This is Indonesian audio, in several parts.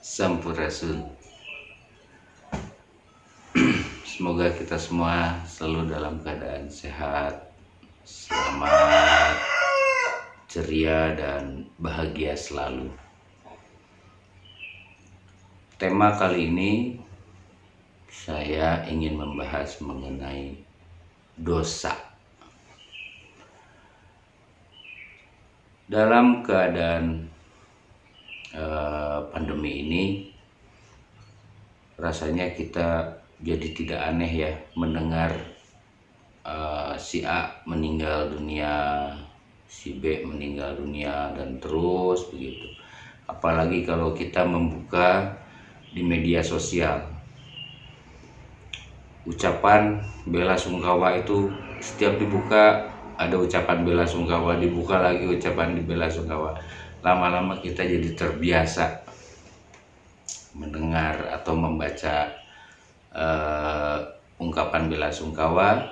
Sampurasun. Semoga kita semua selalu dalam keadaan sehat, selamat, ceria, dan bahagia selalu. Tema kali ini saya ingin membahas mengenai dosa. Dalam keadaan pandemi ini, rasanya kita jadi tidak aneh ya mendengar si A meninggal dunia, si B meninggal dunia, dan terus begitu. Apalagi kalau kita membuka di media sosial, ucapan bela sungkawa itu setiap dibuka ada ucapan bela sungkawa, dibuka lagi ucapan di bela sungkawa. Lama-lama kita jadi terbiasa mendengar atau membaca ungkapan bela sungkawa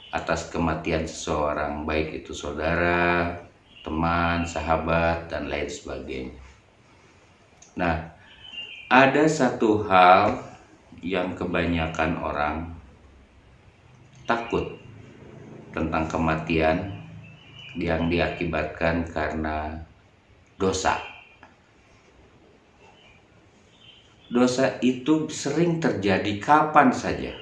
atas kematian seseorang, baik itu saudara, teman, sahabat, dan lain sebagainya. Nah, ada satu hal yang kebanyakan orang takut tentang kematian yang diakibatkan karena dosa. Dosa itu sering terjadi kapan saja,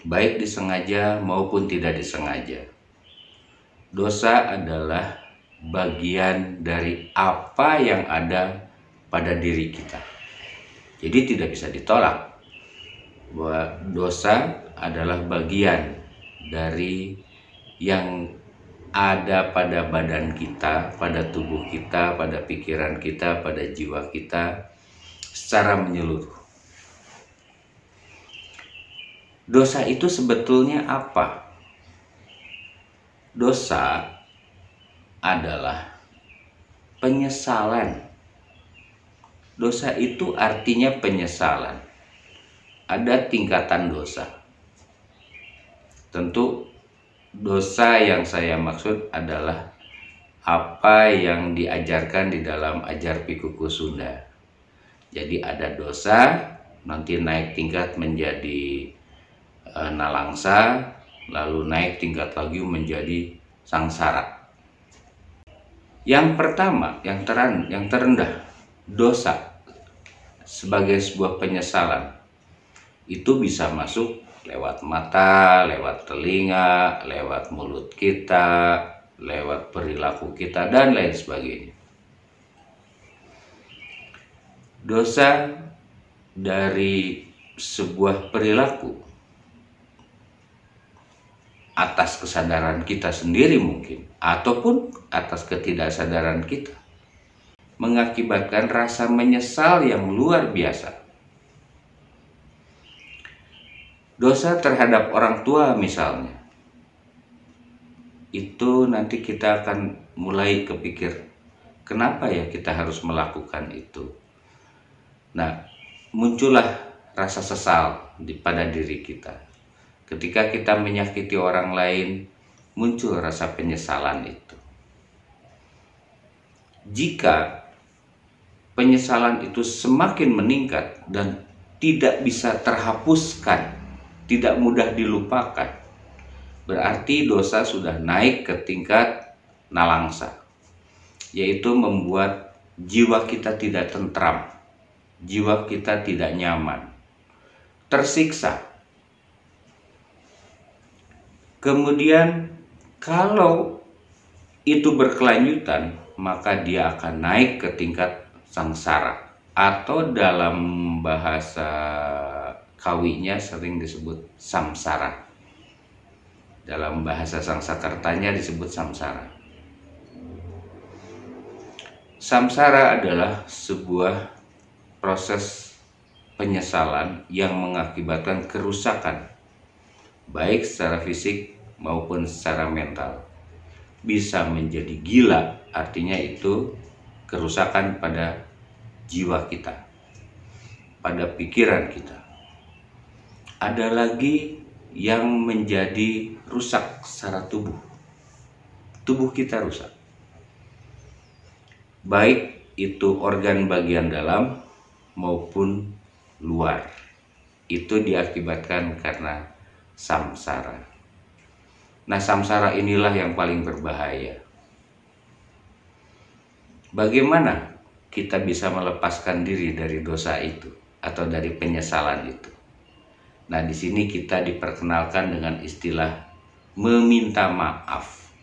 baik disengaja maupun tidak disengaja. Dosa adalah bagian dari apa yang ada pada diri kita. Jadi tidak bisa ditolak bahwa dosa adalah bagian dari yang ada pada badan kita, pada tubuh kita, pada pikiran kita, pada jiwa kita secara menyeluruh. Dosa itu sebetulnya apa? Dosa adalah penyesalan. Dosa itu artinya penyesalan. Ada tingkatan dosa. Tentu dosa yang saya maksud adalah apa yang diajarkan di dalam ajar Pikuku Sunda. Jadi ada dosa, nanti naik tingkat menjadi nalangsa, lalu naik tingkat lagi menjadi sangsara. Yang pertama, yang terendah, dosa sebagai sebuah penyesalan itu bisa masuk lewat mata, lewat telinga, lewat mulut kita, lewat perilaku kita, dan lain sebagainya. Dosa dari sebuah perilaku atas kesadaran kita sendiri mungkin, ataupun atas ketidaksadaran kita, mengakibatkan rasa menyesal yang luar biasa. Dosa terhadap orang tua misalnya, itu nanti kita akan mulai kepikir, kenapa ya kita harus melakukan itu? Nah, muncullah rasa sesal pada diri kita. Ketika kita menyakiti orang lain, muncul rasa penyesalan itu. Jika penyesalan itu semakin meningkat dan tidak bisa terhapuskan, tidak mudah dilupakan, berarti dosa sudah naik ke tingkat nalangsa, yaitu membuat jiwa kita tidak tentram, jiwa kita tidak nyaman, tersiksa. Kemudian kalau itu berkelanjutan, maka dia akan naik ke tingkat sangsara, atau dalam bahasa kawinya sering disebut samsara. Dalam bahasa Sangsakertanya disebut samsara. Samsara adalah sebuah proses penyesalan yang mengakibatkan kerusakan, baik secara fisik maupun secara mental. Bisa menjadi gila, artinya itu kerusakan pada jiwa kita, pada pikiran kita. Ada lagi yang menjadi rusak secara tubuh. Tubuh kita rusak, baik itu organ bagian dalam maupun luar, itu diakibatkan karena samsara. Nah, samsara inilah yang paling berbahaya. Bagaimana kita bisa melepaskan diri dari dosa itu atau dari penyesalan itu? Nah, di sini kita diperkenalkan dengan istilah meminta maaf.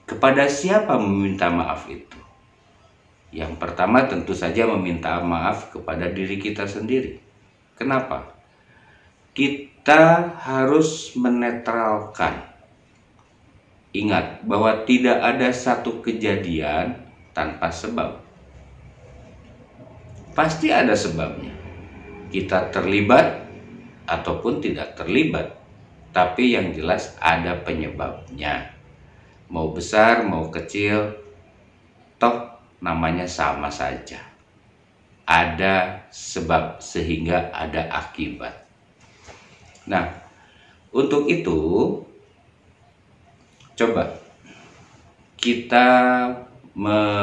Kepada siapa meminta maaf itu? Yang pertama tentu saja meminta maaf kepada diri kita sendiri. Kenapa? Kita harus menetralkan. Ingat bahwa tidak ada satu kejadian tanpa sebab. Pasti ada sebabnya. Kita terlibat ataupun tidak terlibat, tapi yang jelas ada penyebabnya. Mau besar, mau kecil, toh namanya sama saja. Ada sebab sehingga ada akibat. Nah, untuk itu coba kita mengolah.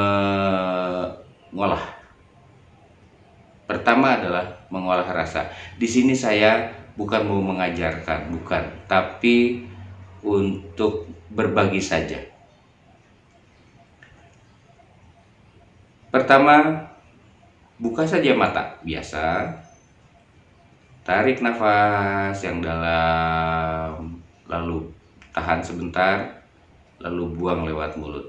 Pertama adalah mengolah rasa. Di sini saya bukan mau mengajarkan, bukan, tapi untuk berbagi saja. Pertama, buka saja mata biasa. Tarik nafas yang dalam, lalu tahan sebentar, lalu buang lewat mulut.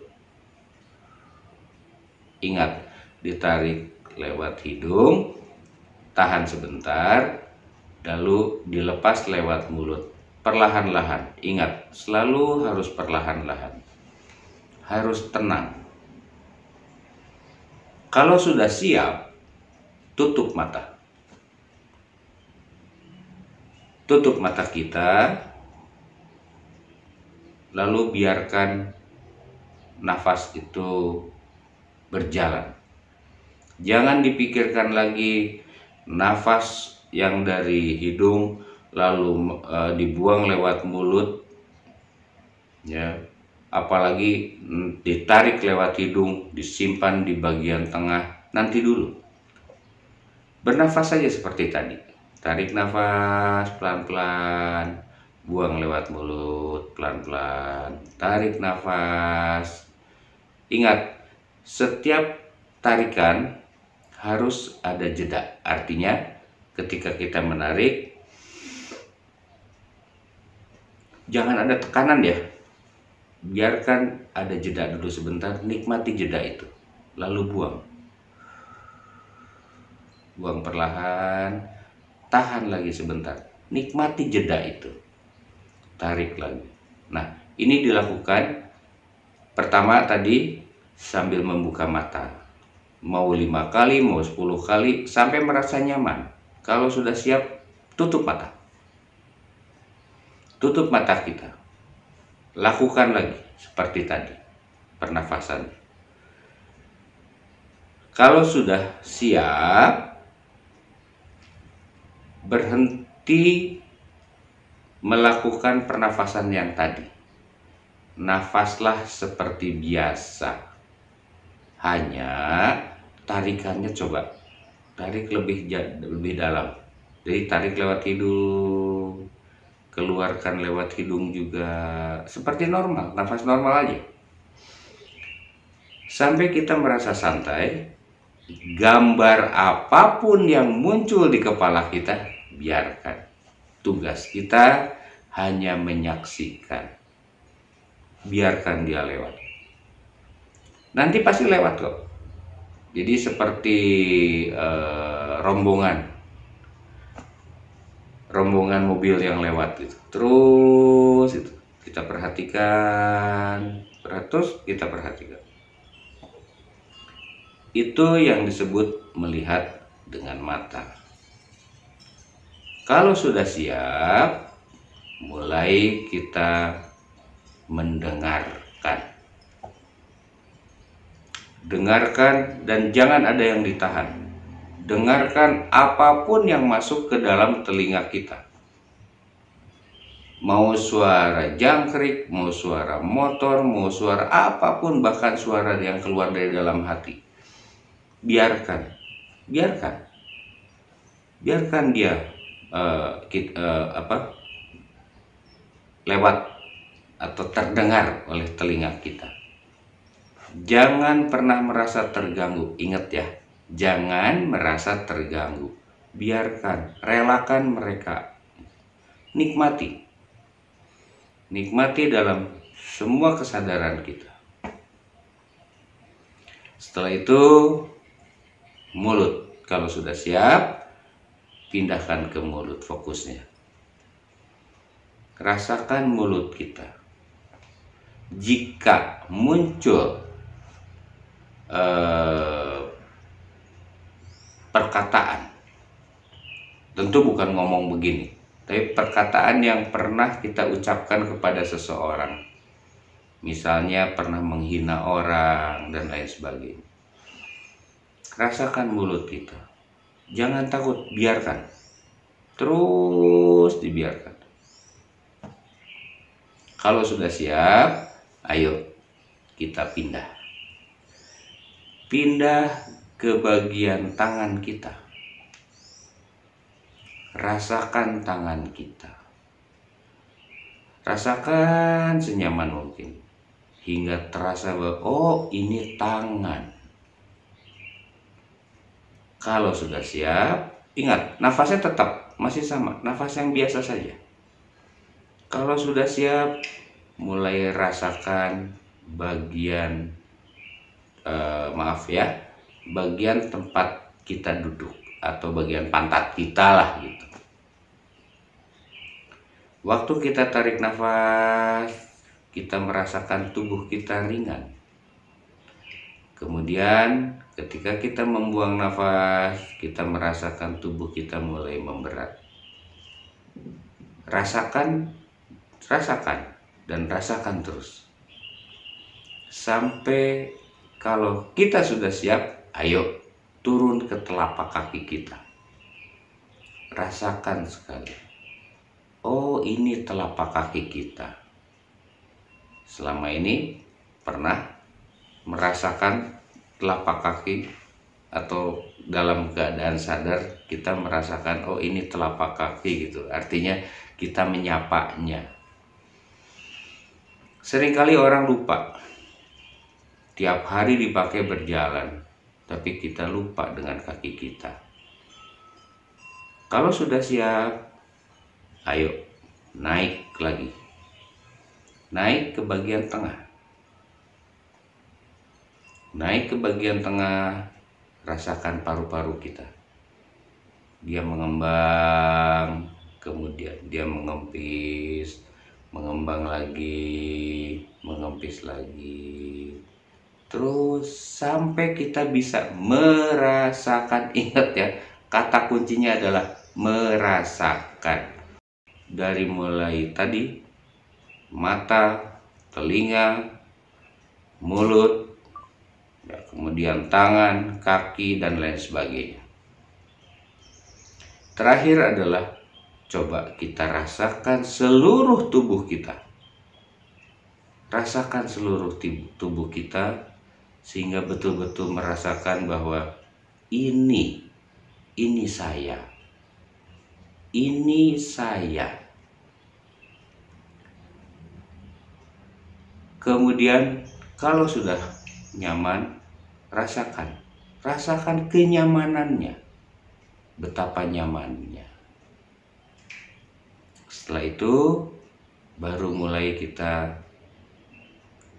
Ingat, ditarik lewat hidung, tahan sebentar, lalu dilepas lewat mulut. Perlahan-lahan. Ingat, selalu harus perlahan-lahan. Harus tenang. Kalau sudah siap, tutup mata. Tutup mata kita. Lalu biarkan nafas itu berjalan. Jangan dipikirkan lagi nafas yang dari hidung lalu dibuang lewat mulut, ya. Apalagi ditarik lewat hidung, disimpan di bagian tengah. Nanti dulu. Bernafas saja seperti tadi. Tarik nafas pelan-pelan. Buang lewat mulut pelan-pelan. Tarik nafas. Ingat, setiap tarikan harus ada jeda. Artinya ketika kita menarik, jangan ada tekanan ya. Biarkan ada jeda dulu sebentar. Nikmati jeda itu. Lalu buang. Buang perlahan. Tahan lagi sebentar. Nikmati jeda itu. Tarik lagi. Nah, ini dilakukan pertama tadi sambil membuka mata. Mau 5 kali, mau 10 kali, sampai merasa nyaman. Kalau sudah siap, tutup mata. Tutup mata kita. Lakukan lagi seperti tadi, pernafasan. Kalau sudah siap, berhenti melakukan pernafasan yang tadi. Nafaslah seperti biasa. Hanya tarikannya coba tarik lebih dalam. Jadi tarik lewat hidung, keluarkan lewat hidung juga, seperti normal, nafas normal aja. Sampai kita merasa santai. Gambar apapun yang muncul di kepala kita, biarkan. Tugas kita hanya menyaksikan. Biarkan dia lewat. Nanti pasti lewat kok. Jadi seperti rombongan mobil yang lewat gitu. Terus itu kita perhatikan, terus kita perhatikan. Itu yang disebut melihat dengan mata. Kalau sudah siap, mulai kita mendengarkan. Dengarkan dan jangan ada yang ditahan. Dengarkan apapun yang masuk ke dalam telinga kita. Mau suara jangkrik, mau suara motor, mau suara apapun, bahkan suara yang keluar dari dalam hati. Biarkan, biarkan, biarkan dia lewat atau terdengar oleh telinga kita. Jangan pernah merasa terganggu. Ingat ya, jangan merasa terganggu. Biarkan, relakan mereka. Nikmati dalam semua kesadaran kita. Setelah itu, mulut. Kalau sudah siap, pindahkan ke mulut fokusnya. Rasakan mulut kita. Jika muncul perkataan, tentu bukan ngomong begini, tapi perkataan yang pernah kita ucapkan kepada seseorang, misalnya pernah menghina orang dan lain sebagainya. Rasakan mulut kita, jangan takut, biarkan, terus dibiarkan. Kalau sudah siap, ayo kita pindah ke bagian tangan kita. Rasakan tangan kita. Rasakan senyaman mungkin. Hingga terasa bahwa, oh ini tangan. Kalau sudah siap, ingat, nafasnya tetap masih sama. Nafas yang biasa saja. Kalau sudah siap, mulai rasakan bagian, bagian tempat kita duduk. Atau bagian pantat kita lah gitu. Waktu kita tarik nafas, kita merasakan tubuh kita ringan. Kemudian ketika kita membuang nafas, kita merasakan tubuh kita mulai memberat. Rasakan dan rasakan terus. Sampai kalau kita sudah siap, ayo turun ke telapak kaki kita. Rasakan sekali. Oh, ini telapak kaki kita. Selama ini pernah merasakan telapak kaki, atau dalam keadaan sadar kita merasakan, oh ini telapak kaki gitu. Artinya kita menyapanya. Seringkali orang lupa. Tiap hari dipakai berjalan, tapi kita lupa dengan kaki kita. Kalau sudah siap, ayo naik lagi. Naik ke bagian tengah. Naik ke bagian tengah, rasakan paru-paru kita. Dia mengembang, kemudian dia mengempis, mengembang lagi, mengempis lagi. Terus sampai kita bisa merasakan. Ingat ya, kata kuncinya adalah merasakan. Dari mulai tadi, mata, telinga, mulut, ya, kemudian tangan, kaki, dan lain sebagainya. Terakhir adalah coba kita rasakan seluruh tubuh kita. Rasakan seluruh tubuh kita sehingga betul-betul merasakan bahwa ini saya. Ini saya. Kemudian kalau sudah nyaman, rasakan kenyamanannya, betapa nyamannya. Setelah itu baru mulai kita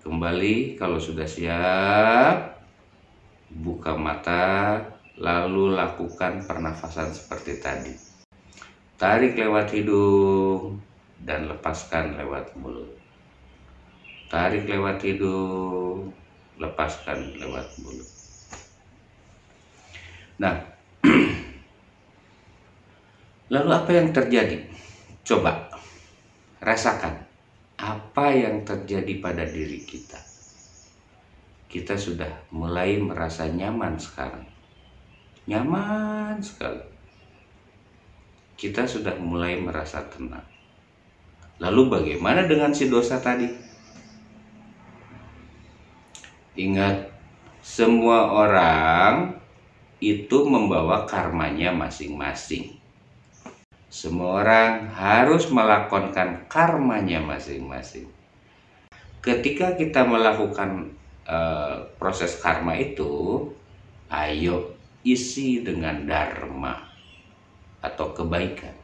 kembali. Kalau sudah siap, buka mata, lalu lakukan pernafasan seperti tadi. Tarik lewat hidung dan lepaskan lewat mulut. Tarik lewat hidung, lepaskan lewat mulut. Nah, lalu apa yang terjadi? Coba rasakan apa yang terjadi pada diri kita. Kita sudah mulai merasa nyaman sekarang. Nyaman sekali. Kita sudah mulai merasa tenang. Lalu bagaimana dengan si dosa tadi? Ingat, semua orang itu membawa karmanya masing-masing. Semua orang harus melakukan karmanya masing-masing. Ketika kita melakukan proses karma itu, ayo isi dengan dharma atau kebaikan.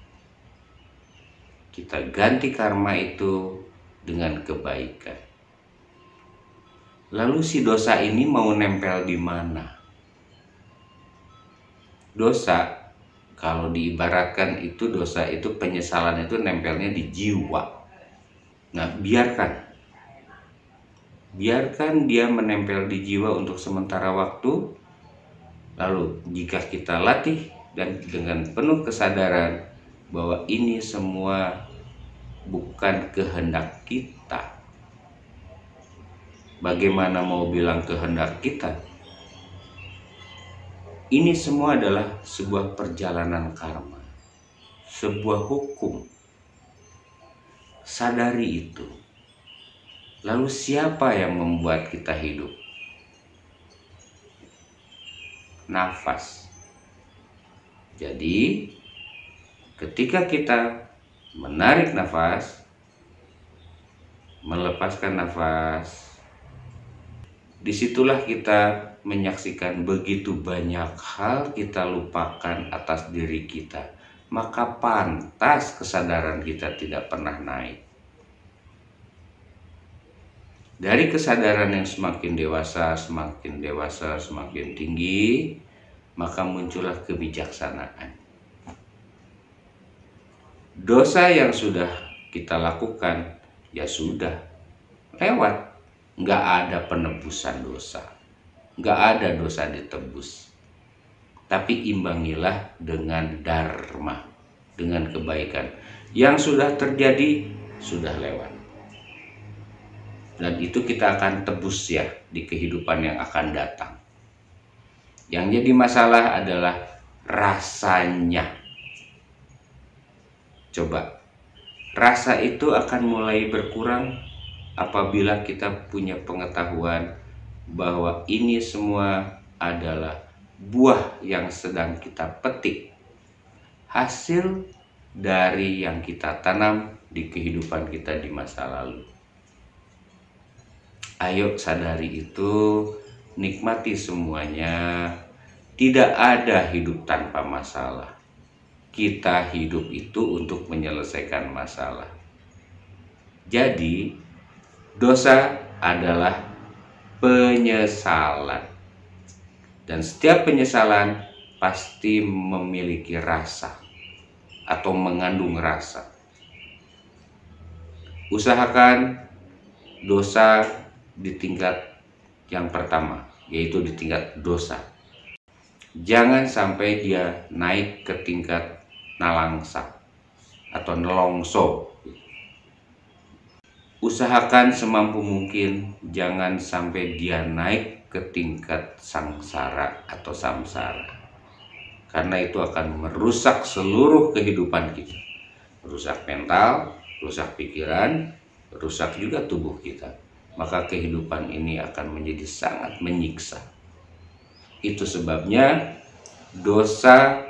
Kita ganti karma itu dengan kebaikan. Lalu si dosa ini mau nempel di mana? Dosa, kalau diibaratkan itu dosa itu penyesalan itu nempelnya di jiwa. Nah, biarkan dia menempel di jiwa untuk sementara waktu. Lalu jika kita latih dan dengan penuh kesadaran bahwa ini semua bukan kehendak kita. Bagaimana mau bilang kehendak kita? Ini semua adalah sebuah perjalanan karma, sebuah hukum. Sadari itu. Lalu siapa yang membuat kita hidup? Nafas. Jadi, ketika kita menarik nafas, melepaskan nafas, disitulah kita menyaksikan begitu banyak hal kita lupakan atas diri kita. Maka pantas kesadaran kita tidak pernah naik. Dari kesadaran yang semakin dewasa, semakin tinggi, maka muncullah kebijaksanaan. Dosa yang sudah kita lakukan, ya sudah, lewat. Nggak ada penebusan dosa. Nggak ada dosa ditebus. Tapi imbangilah dengan dharma, dengan kebaikan. Yang sudah terjadi, sudah lewat. Dan itu kita akan tebus ya di kehidupan yang akan datang. Yang jadi masalah adalah rasanya. Coba, rasa itu akan mulai berkurang apabila kita punya pengetahuan bahwa ini semua adalah buah yang sedang kita petik, hasil dari yang kita tanam di kehidupan kita di masa lalu. Ayo sadari itu, nikmati semuanya. Tidak ada hidup tanpa masalah. Kita hidup itu untuk menyelesaikan masalah. Jadi, dosa adalah penyesalan. Dan setiap penyesalan pasti memiliki rasa atau mengandung rasa. Usahakan dosa di tingkat yang pertama, yaitu di tingkat dosa. Jangan sampai dia naik ke tingkat nalangsa atau nelongso. Usahakan semampu mungkin jangan sampai dia naik ke tingkat sangsara atau samsara. Karena itu akan merusak seluruh kehidupan kita. Rusak mental, rusak pikiran, rusak juga tubuh kita. Maka kehidupan ini akan menjadi sangat menyiksa. Itu sebabnya dosa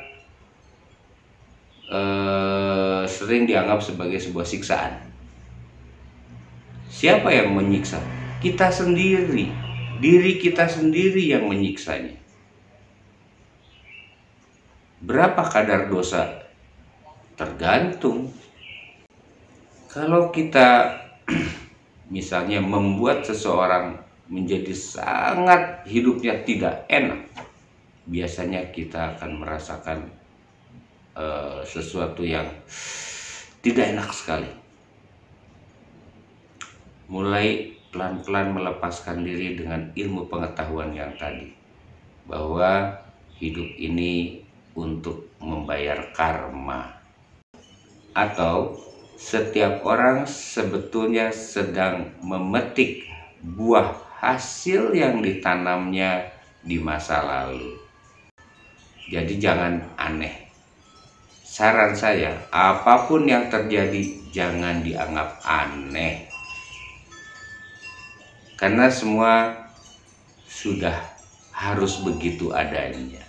sering dianggap sebagai sebuah siksaan. Siapa yang menyiksa? Kita sendiri. Diri kita sendiri yang menyiksanya. Berapa kadar dosa? Tergantung. Kalau kita misalnya membuat seseorang menjadi sangat hidupnya tidak enak, biasanya kita akan merasakan sesuatu yang tidak enak sekali. Mulai pelan-pelan melepaskan diri dengan ilmu pengetahuan yang tadi, bahwa hidup ini untuk membayar karma, atau setiap orang sebetulnya sedang memetik buah hasil yang ditanamnya di masa lalu. Jadi jangan aneh. Saran saya, apapun yang terjadi, jangan dianggap aneh. Karena semua sudah harus begitu adanya.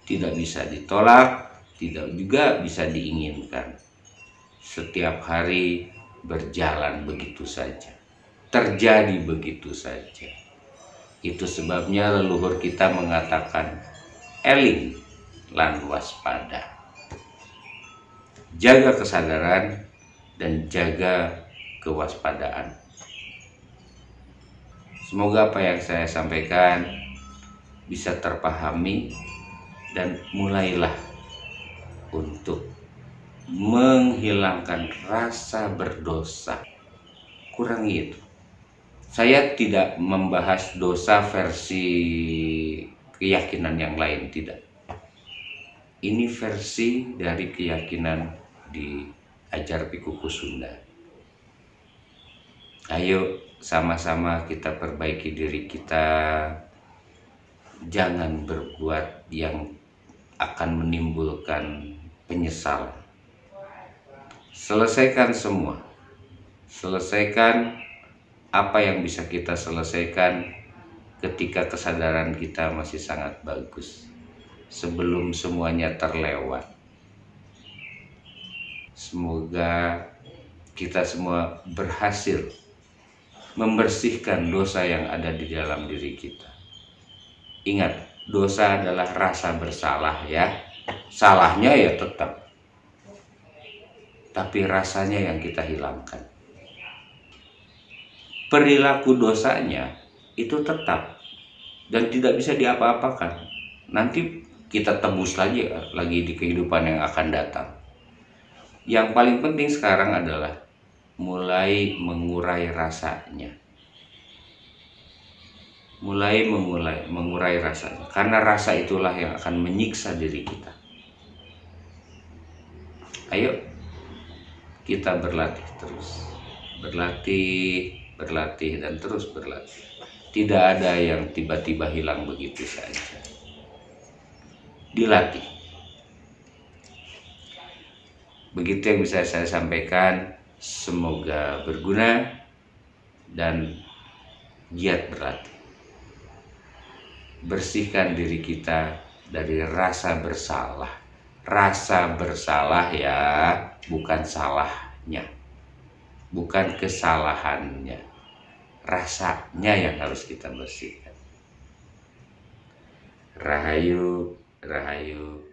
Tidak bisa ditolak, tidak juga bisa diinginkan. Setiap hari berjalan begitu saja, terjadi begitu saja. Itu sebabnya leluhur kita mengatakan eling lan waspada. Jaga kesadaran dan jaga kewaspadaan. Semoga apa yang saya sampaikan bisa terpahami dan mulailah untuk menghilangkan rasa berdosa. Kurangi itu. Saya tidak membahas dosa versi keyakinan yang lain, tidak. Ini versi dari keyakinan di Ajar Pikuku Sunda. Ayo sama-sama kita perbaiki diri kita. Jangan berbuat yang akan menimbulkan penyesalan. Selesaikan semua. Selesaikan apa yang bisa kita selesaikan ketika kesadaran kita masih sangat bagus, sebelum semuanya terlewat. Semoga kita semua berhasil membersihkan dosa yang ada di dalam diri kita. Ingat, dosa adalah rasa bersalah ya. Salahnya ya tetap, tapi rasanya yang kita hilangkan. Perilaku dosanya itu tetap dan tidak bisa diapa-apakan. Nanti kita tebus lagi di kehidupan yang akan datang. Yang paling penting sekarang adalah mulai mengurai rasanya. Mulai mengurai rasanya, karena rasa itulah yang akan menyiksa diri kita. Ayo kita berlatih terus, berlatih dan terus berlatih. Tidak ada yang tiba-tiba hilang begitu saja. Dilatih. Begitu yang bisa saya sampaikan. Semoga berguna dan giat berlatih. Bersihkan diri kita dari rasa bersalah. Rasa bersalah ya, bukan salahnya, bukan kesalahannya, rasanya yang harus kita bersihkan. Rahayu, rahayu.